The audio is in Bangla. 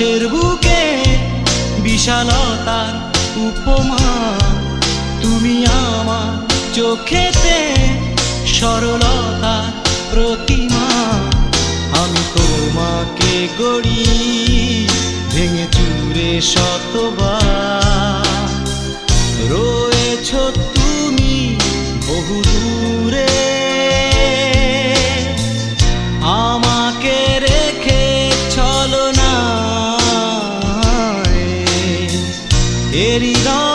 আকাশের বুকে বিশালতার উপমা, তুমি আমার চোখেতে সরলতার প্রতিমা। আমি তোমাকে গড়ি ভেঙে চুরে শতবার, রয়েছ তুমি বহু দূরে, আমাকে রেখে চলো না এ হৃদয়।